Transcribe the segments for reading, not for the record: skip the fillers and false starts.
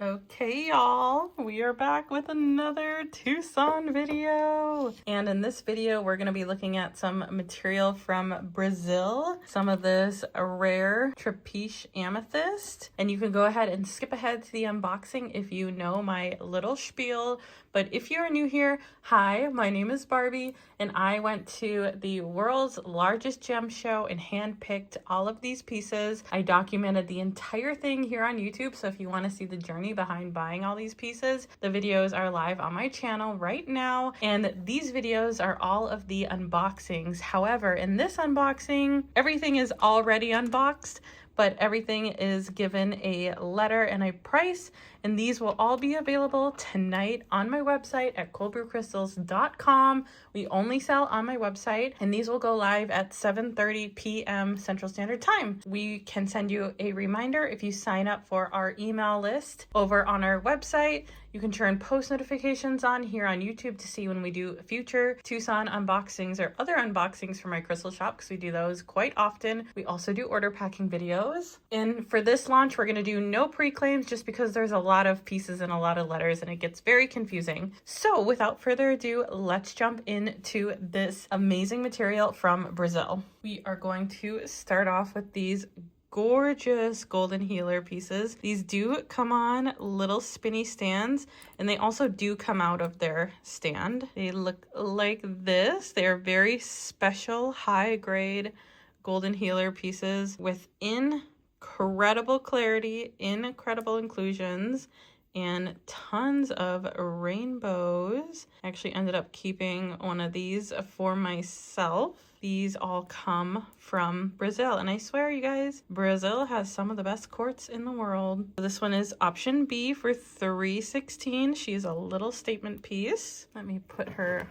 Okay, y'all, we are back with another Tucson video. And in this video, we're going to be looking at some material from Brazil, some of this rare Trapeze amethyst. And you can go ahead and skip ahead to the unboxing if you know my little spiel. But if you're new here, hi, my name is Barbie, and I went to the world's largest gem show and handpicked all of these pieces. I documented the entire thing here on YouTube, so if you want to see the journey behind buying all these pieces, the videos are live on my channel right now, and these videos are all of the unboxings. However, in this unboxing, everything is already unboxed, but everything is given a letter and a price, and these will all be available tonight on my website at coldbrewcrystals.com. We only sell on my website, and these will go live at 7:30 p.m. Central Standard Time. We can send you a reminder if you sign up for our email list over on our website. You can turn post notifications on here on YouTube to see when we do future Tucson unboxings or other unboxings for my crystal shop, because we do those quite often. We also do order packing videos. And for this launch, we're going to do no pre-claims just because there's a lot of pieces and a lot of letters and it gets very confusing. So without further ado, let's jump into this amazing material from Brazil. We are going to start off with these gorgeous golden healer pieces. These do come on little spinny stands, and they also do come out of their stand. They look like this. They're very special, high grade golden healer pieces with incredible clarity, incredible inclusions, and tons of rainbows. I actually ended up keeping one of these for myself. These all come from Brazil, and I swear, you guys, Brazil has some of the best quartz in the world. This one is option B for $316. She's a little statement piece. Let me put her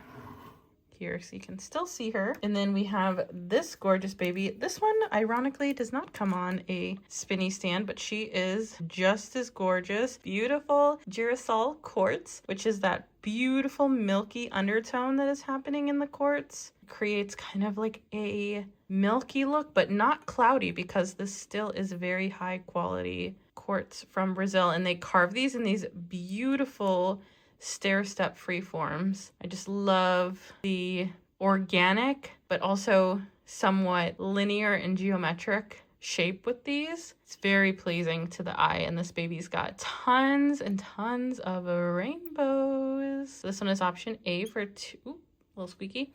here so you can still see her. And then we have this gorgeous baby. This one, ironically, does not come on a spinny stand, but she is just as gorgeous. Beautiful girasol quartz, which is that beautiful milky undertone that is happening in the quartz. It creates kind of like a milky look, but not cloudy, because this still is very high quality quartz from Brazil. And they carve these in these beautiful stair-step freeforms. I just love the organic, but also somewhat linear and geometric shape with these. It's very pleasing to the eye, and this baby's got tons and tons of rainbows. This one is option A for a little squeaky.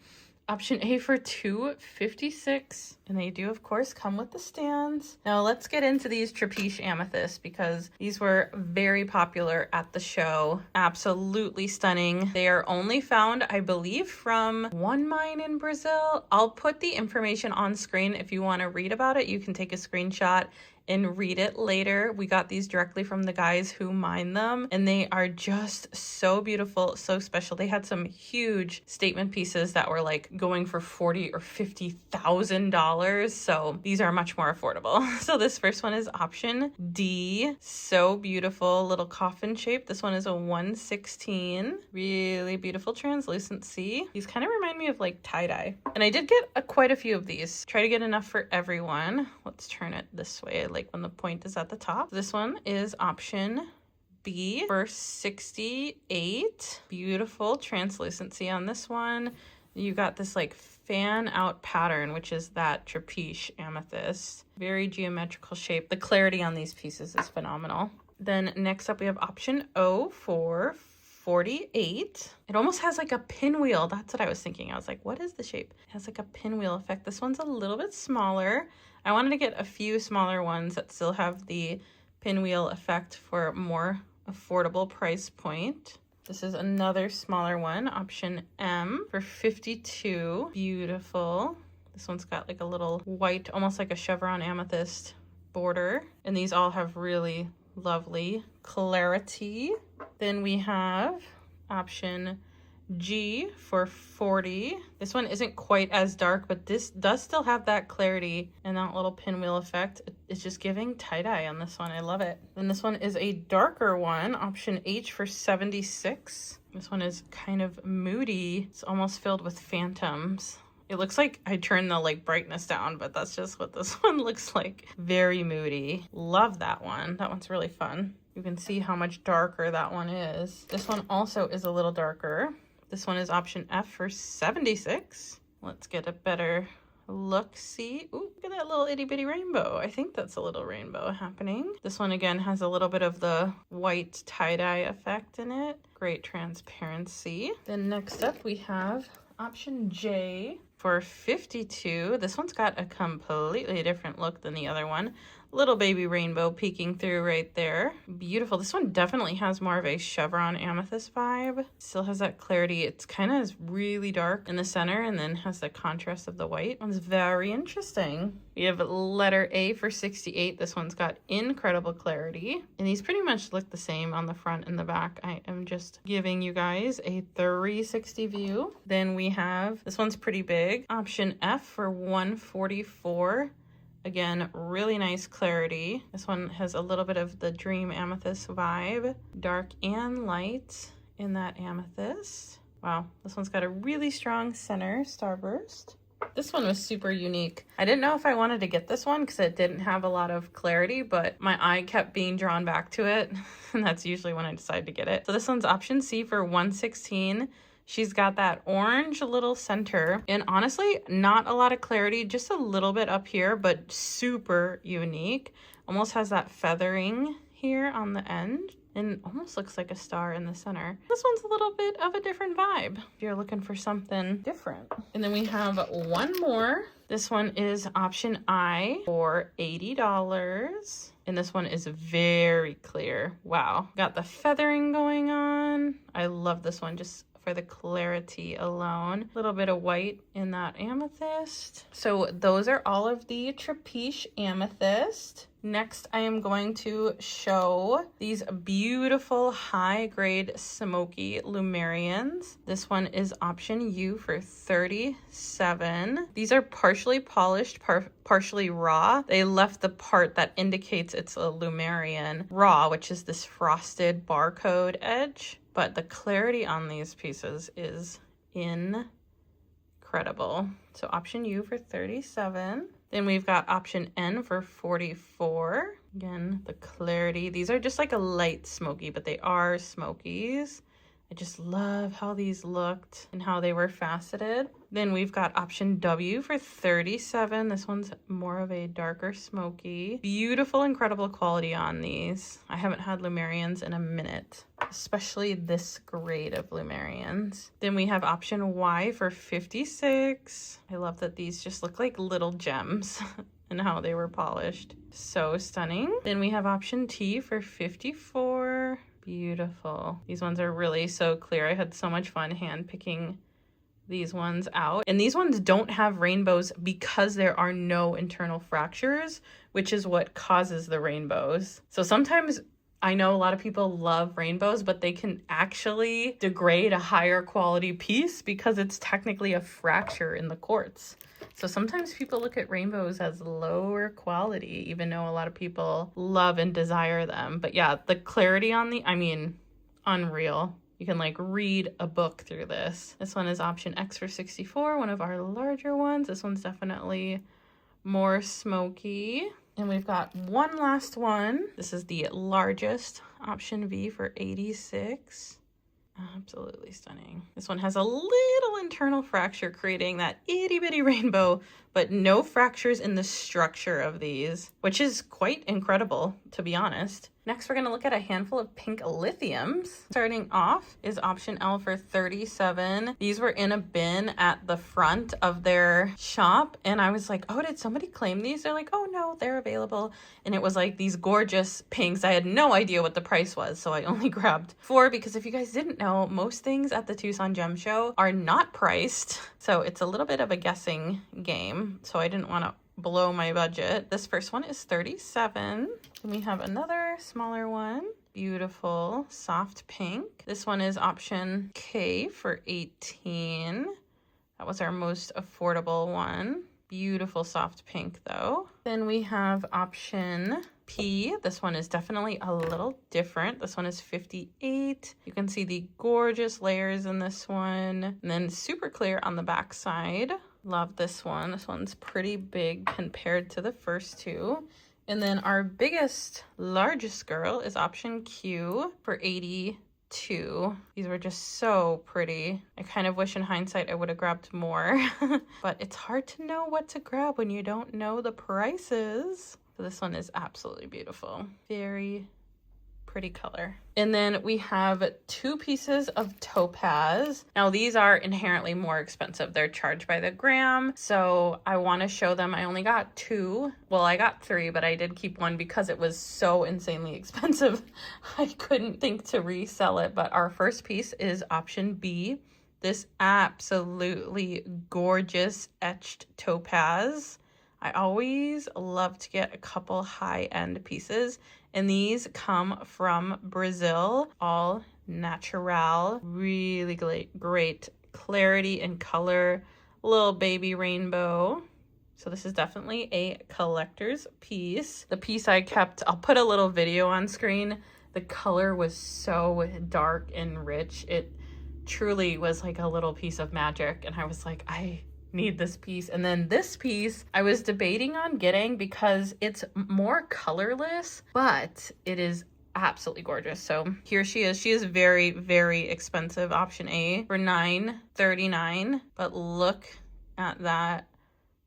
Option A for $256, and they do of course come with the stands. Now let's get into these Trapeze amethysts, because these were very popular at the show. Absolutely stunning. They are only found, I believe, from one mine in Brazil. I'll put the information on screen. If you want to read about it, you can take a screenshot and read it later. We got these directly from the guys who mine them, and they are just so beautiful, so special. They had some huge statement pieces that were like going for $40,000 or $50,000, so these are much more affordable. So this first one is option D. So beautiful, little coffin shape. This one is a 116. Really beautiful translucency. These kind of remind me of like tie-dye, and I did get quite a few of these. Try to get enough for everyone. Let's turn it this way, like when the point is at the top. This one is option B for 68. Beautiful translucency on this one. You got this like fan out pattern, which is that Trapeze amethyst. Very geometrical shape. The clarity on these pieces is phenomenal. Then next up we have option O for 48. It almost has like a pinwheel. That's what I was thinking. I was like, what is the shape? It has like a pinwheel effect. This one's a little bit smaller. I wanted to get a few smaller ones that still have the pinwheel effect for a more affordable price point. This is another smaller one, option M for 52. Beautiful. This one's got like a little white, almost like a chevron amethyst border. And these all have really lovely clarity. Then we have option G for 40. This one isn't quite as dark, but this does still have that clarity and that little pinwheel effect. It's just giving tie-dye on this one. I love it. Then this one is a darker one, option H for 76. This one is kind of moody. It's almost filled with phantoms. It looks like I turned the like brightness down, but that's just what this one looks like. Very moody. Love that one. That one's really fun. You can see how much darker that one is. This one also is a little darker. This one is option F for $76. Let's get a better look. See, ooh, look at that little itty bitty rainbow. I think that's a little rainbow happening. This one again has a little bit of the white tie-dye effect in it. Great transparency. Then next up we have option J for $52. This one's got a completely different look than the other one. Little baby rainbow peeking through right there. Beautiful. This one definitely has more of a chevron amethyst vibe. Still has that clarity. It's kind of really dark in the center and then has the contrast of the white. One's very interesting. We have letter A for 68. This one's got incredible clarity. And these pretty much look the same on the front and the back. I am just giving you guys a 360 view. Then we have, this one's pretty big. Option F for 144. Again, really nice clarity. This one has a little bit of the dream amethyst vibe, dark and light in that amethyst. Wow, this one's got a really strong center starburst. This one was super unique. I didn't know if I wanted to get this one because it didn't have a lot of clarity, but my eye kept being drawn back to it, and that's usually when I decide to get it. So this one's option C for 116. She's got that orange little center and honestly, not a lot of clarity, just a little bit up here, but super unique. Almost has that feathering here on the end and almost looks like a star in the center. This one's a little bit of a different vibe if you're looking for something different. And then we have one more. This one is option I for $80. And this one is very clear. Wow. Got the feathering going on. I love this one just for the clarity alone. A little bit of white in that amethyst. So those are all of the Trapeze amethyst. Next, I am going to show these beautiful high-grade Smoky lemurians. This one is option U for $37. These are partially polished, partially raw. They left the part that indicates it's a lemurian raw, which is this frosted barcode edge. But the clarity on these pieces is incredible. So option U for $37. Then we've got option N for $44. Again, the clarity. These are just like a light smoky, but they are smokies. I just love how these looked and how they were faceted. Then we've got option W for $37. This one's more of a darker smoky. Beautiful, incredible quality on these. I haven't had lemurians in a minute, especially this grade of lemurians. Then we have option Y for $56. I love that these just look like little gems and how they were polished. So stunning. Then we have option T for $54. Beautiful. These ones are really so clear. I had so much fun hand picking these ones out. And these ones don't have rainbows because there are no internal fractures, which is what causes the rainbows. So sometimes I know a lot of people love rainbows, but they can actually degrade a higher quality piece because it's technically a fracture in the quartz. So sometimes people look at rainbows as lower quality, even though a lot of people love and desire them. But yeah, the clarity on the, I mean, unreal. You can like read a book through this. This one is option X for 64, one of our larger ones. This one's definitely more smoky. And we've got one last one. This is the largest, option V for 86. Absolutely stunning. This one has a little internal fracture creating that itty bitty rainbow, but no fractures in the structure of these, which is quite incredible, to be honest. Next, we're going to look at a handful of pink lithiums. Starting off is option L for $37. These were in a bin at the front of their shop, and I was like, oh, did somebody claim these? They're like, oh no, they're available. And it was like these gorgeous pinks. I had no idea what the price was, so I only grabbed 4 because if you guys didn't know, most things at the Tucson Gem Show are not priced, so it's a little bit of a guessing game, so I didn't want to blow my budget. This first one is $37. Then we have another smaller one. Beautiful soft pink. This one is option K for $18. That was our most affordable one. Beautiful soft pink though. Then we have option P. This one is definitely a little different. This one is $58. You can see the gorgeous layers in this one. And then super clear on the back side. Love this one. This one's pretty big compared to the first two. And then our biggest, largest girl is option Q for 82. These were just so pretty. I kind of wish in hindsight I would have grabbed more, but it's hard to know what to grab when you don't know the prices. So this one is absolutely beautiful. Very pretty color. And then we have 2 pieces of topaz. Now these are inherently more expensive. They're charged by the gram. So I want to show them. I only got 2. Well, I got 3, but I did keep 1 because it was so insanely expensive. I couldn't think to resell it. But our first piece is option B. This absolutely gorgeous etched topaz. I always love to get a couple high-end pieces, and these come from Brazil, all natural, really great clarity and color, little baby rainbow. So this is definitely a collector's piece. The piece I kept, I'll put a little video on screen. The color was so dark and rich. It truly was like a little piece of magic, and I was like, I need this piece. And then this piece I was debating on getting because it's more colorless, but it is absolutely gorgeous. So here she is. She is very, very expensive, option A, for $9.39. But look at that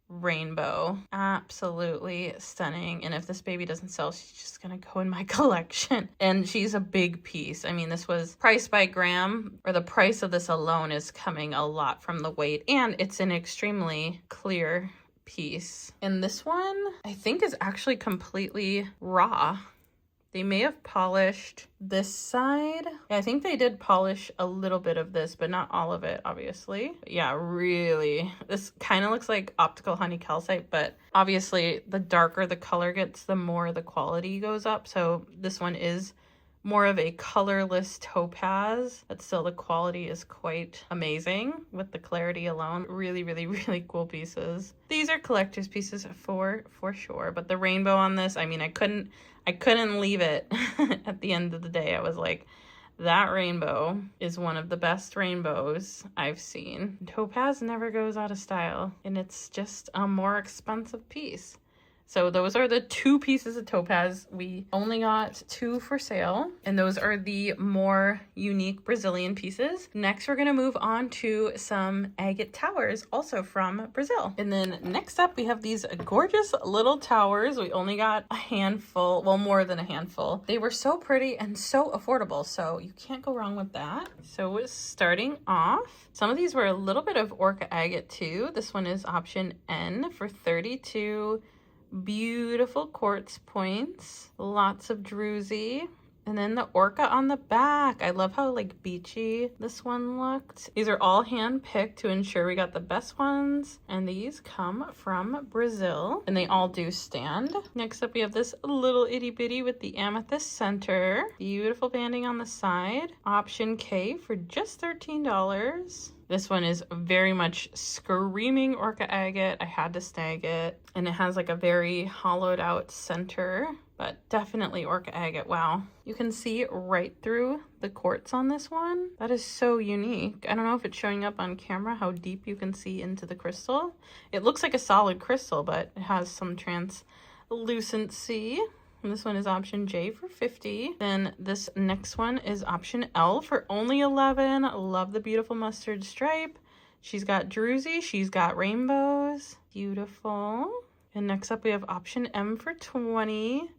rainbow. Absolutely stunning. And if this baby doesn't sell, she's just gonna go in my collection. And she's a big piece. I mean, this was priced by gram, or the price of this alone is coming a lot from the weight, and it's an extremely clear piece. And this one I think is actually completely raw. They may have polished this side. Yeah, I think they did polish a little bit of this, but not all of it, obviously. But yeah, really. This kind of looks like optical honey calcite, but obviously the darker the color gets, the more the quality goes up. So this one is more of a colorless topaz, but still the quality is quite amazing with the clarity alone. Really, really, really cool pieces. These are collector's pieces for sure, but the rainbow on this, I mean, I couldn't leave it. At the end of the day, I was like, that rainbow is one of the best rainbows I've seen. Topaz never goes out of style, and it's just a more expensive piece. So those are the 2 pieces of topaz. We only got 2 for sale, and those are the more unique Brazilian pieces. Next, we're gonna move on to some agate towers, also from Brazil. And then next up, we have these gorgeous little towers. We only got a handful, well, more than a handful. They were so pretty and so affordable, so you can't go wrong with that. So starting off, some of these were a little bit of orca agate too. This one is option N for 32. Beautiful quartz points, lots of druzy, and then the orca on the back. I love how like beachy this one looked. These are all hand picked to ensure we got the best ones, and these come from Brazil, and they all do stand. Next up, we have this little itty bitty with the amethyst center, beautiful banding on the side, option K for just $13. This one is very much screaming orca agate. I had to snag it. And it has like a very hollowed out center, but definitely orca agate. Wow. You can see right through the quartz on this one. That is so unique. I don't know if it's showing up on camera how deep you can see into the crystal. It looks like a solid crystal, but it has some translucency. And this one is option J for 50. Then this next one is option L for only 11. Love the beautiful mustard stripe. She's got druzy, she's got rainbows. Beautiful. And next up we have option M for 20.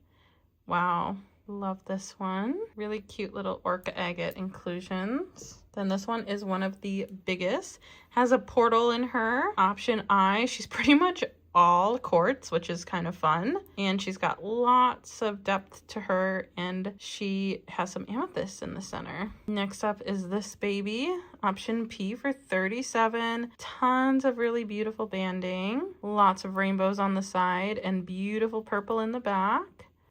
Wow, love this one. Really cute little orca agate inclusions. Then this one is one of the biggest. Has a portal in her. Option I, she's pretty much all quartz, which is kind of fun, and she's got lots of depth to her, and she has some amethyst in the center. Next up is this baby, option P for 37. Tons of really beautiful banding, lots of rainbows on the side, and beautiful purple in the back.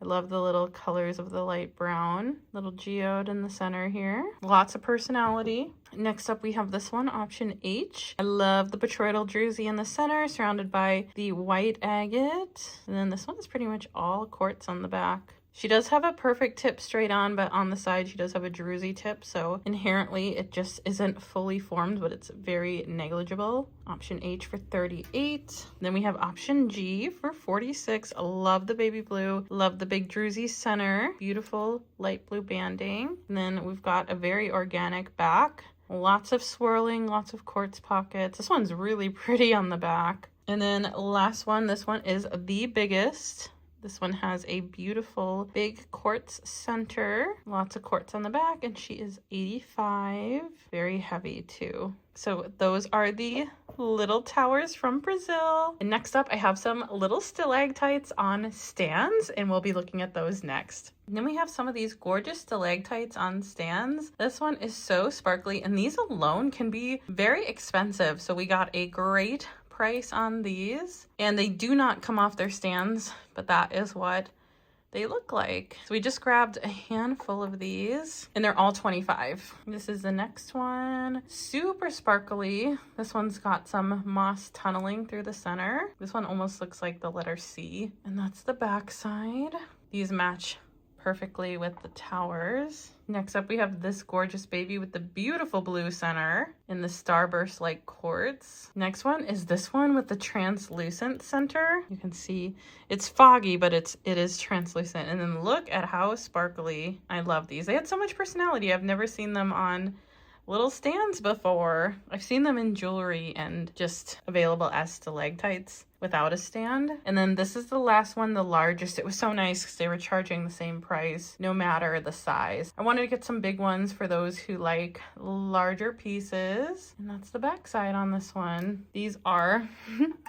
I love the little colors of the light brown, little geode in the center here. Lots of personality. Next up, we have this one, option H. I love the botryoidal druzy in the center, surrounded by the white agate. And then this one is pretty much all quartz on the back. She does have a perfect tip straight on, but on the side she does have a druzy tip, so inherently it just isn't fully formed, but it's very negligible. Option H for $38. Then we have option G for $46. I love the baby blue, love the big druzy center, beautiful light blue banding. And then we've got a very organic back, lots of swirling, lots of quartz pockets. This one's really pretty on the back. And then last one, this one is the biggest. This one has a beautiful big quartz center, lots of quartz on the back, and she is 85. Very heavy too. So those are the little towers from Brazil. And next up, I have some little stalactites on stands, and we'll be looking at those next. And then we have some of these gorgeous stalactites on stands. This one is so sparkly, and these alone can be very expensive. So we got a great price on these, and they do not come off their stands, but that is what they look like. So we just grabbed a handful of these, and they're all 25. This is the next one, super sparkly. This one's got some moss tunneling through the center. This one almost looks like the letter C, and that's the back side. These match perfectly with the towers. Next up, we have this gorgeous baby with the beautiful blue center in the starburst like quartz. Next one is this one with the translucent center. You can see it's foggy, but it is translucent. And then look at how sparkly. I love these. They had so much personality. I've never seen them on little stands before. I've seen them in jewelry and just available as stalactites without a stand. And then this is the last one, the largest. It was so nice because they were charging the same price no matter the size. I wanted to get some big ones for those who like larger pieces. And that's the back side on this one. These are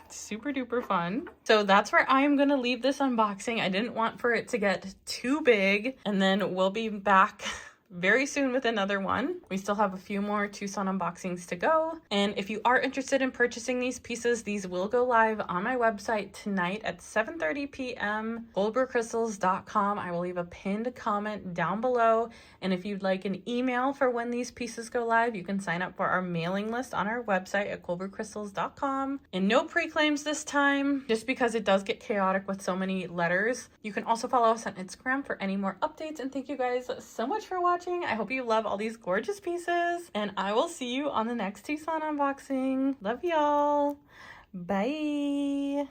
super duper fun. So that's where I am going to leave this unboxing. I didn't want for it to get too big, and then we'll be back very soon with another one. We still have a few more Tucson unboxings to go. And if you are interested in purchasing these pieces, these will go live on my website tonight at 7:30 p.m. goldbrucrystals.com. I will leave a pinned comment down below. And if you'd like an email for when these pieces go live, you can sign up for our mailing list on our website at goldbrucrystals.com. And no pre-claims this time, just because it does get chaotic with so many letters. You can also follow us on Instagram for any more updates. And thank you guys so much for watching. I hope you love all these gorgeous pieces, and I will see you on the next Tucson unboxing. Love y'all. Bye.